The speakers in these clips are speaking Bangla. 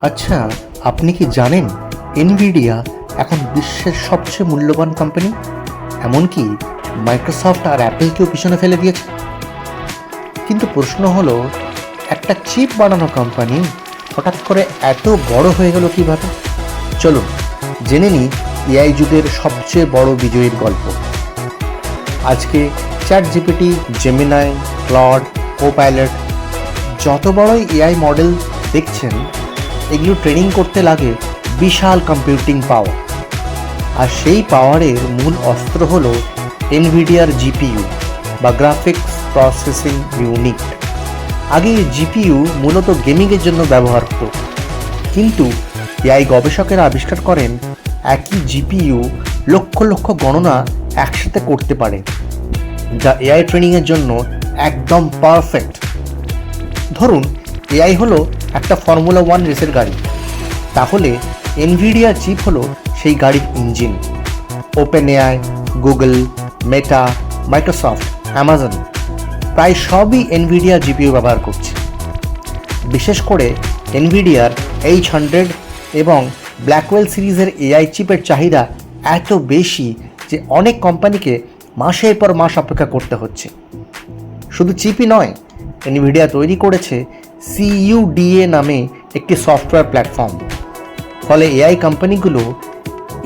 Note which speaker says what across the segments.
Speaker 1: আচ্ছা, আপনি কি জানেন এনভিডিয়া এখন বিশ্বের সবচেয়ে মূল্যবান কোম্পানি? এমনকি মাইক্রোসফট আর অ্যাপেলকেও পিছনে ফেলে দিয়েছে। কিন্তু প্রশ্ন হলো, একটা চিপ বানানো কোম্পানি হঠাৎ করে এত বড় হয়ে গেল কিভাবে? চলুন জেনে নিই এআই যুগের সবচেয়ে বড় বিজয়ীর গল্প। আজকে ChatGPT, Gemini, Claude, Copilot, যত বড়ই এআই মডেল দেখছেন, এগুলো ট্রেনিং করতে লাগে বিশাল কম্পিউটিং পাওয়ার। আর সেই পাওয়ারের মূল অস্ত্র হলো এনভিডিয়ার জিপিইউ বা গ্রাফিক্স প্রসেসিং ইউনিট। আগে জিপিইউ মূলত গেমিংয়ের জন্য ব্যবহার হতো, কিন্তু এআই গবেষকেরা আবিষ্কার করেন একই জিপিইউ লক্ষ লক্ষ গণনা একসাথে করতে পারে, যা এআই ট্রেনিংয়ের জন্য একদম পারফেক্ট। ধরুন এআই হলো একটা ফর্মুলা 1 রেসের গাড়ি, তাহলে এনভিডিয়া চিপ হলো সেই গাড়ির ইঞ্জিন। ওপেন এআই, গুগল, মেটা, মাইক্রোসফট, অ্যামাজন প্রায় সবই এনভিডিয়া জিপিইউ ব্যবহার করছে। বিশেষ করে এনভিডিয়ার H100 এবং ব্ল্যাকওয়েল সিরিজের এআই চিপের চাহিদা এত বেশি যে অনেক কোম্পানিকে মাসের পর মাস অপেক্ষা করতে হচ্ছে। শুধু চিপই নয়, এনভিডিয়া তৈরি করেছে CUDA নামে একটি সফটওয়্যার প্ল্যাটফর্ম। ফলে এআই কোম্পানিগুলো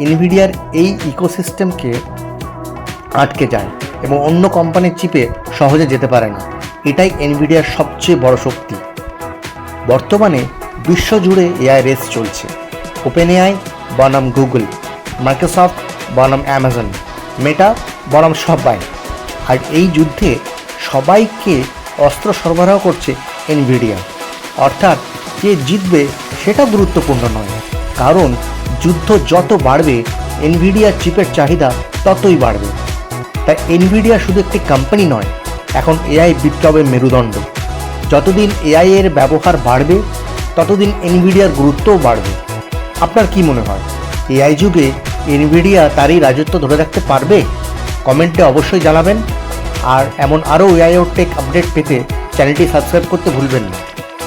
Speaker 1: এনভিডিয়ার এই ইকোসিস্টেমকে আটকে যায় এবং অন্য কোম্পানির চিপে সহজে যেতে পারে না। এটাই এনভিডিয়ার সবচেয়ে বড় শক্তি। বর্তমানে বিশ্বজুড়ে এআই রেস চলছে। ওপেন এআই বনাম গুগল, মাইক্রোসফট বনাম অ্যামাজন, মেটা বনাম সবাই। আর এই যুদ্ধে সবাইকে অস্ত্র সরবরাহ করছে এনভিডিয়া। অর্থাৎ কে জিতবে সেটা গুরুত্বপূর্ণ নয়, কারণ যুদ্ধ যত বাড়বে এনভিডিয়ার চিপের চাহিদা ততই বাড়বে। তাই এনভিডিয়া শুধু একটি কোম্পানি নয়, এখন এআই বিপ্লবের মেরুদণ্ড। যতদিন এআই এর ব্যবহার বাড়বে ততদিন এনভিডিয়ার গুরুত্বও বাড়বে। আপনার কি মনে হয়, এআই যুগে এনভিডিয়া তারই রাজত্ব ধরে রাখতে পারবে? কমেন্টে অবশ্যই জানাবেন। আর এমন আরও এআই ও টেক আপডেট পেতে চ্যানেলটি সাবস্ক্রাইব করতে ভুলবেন না।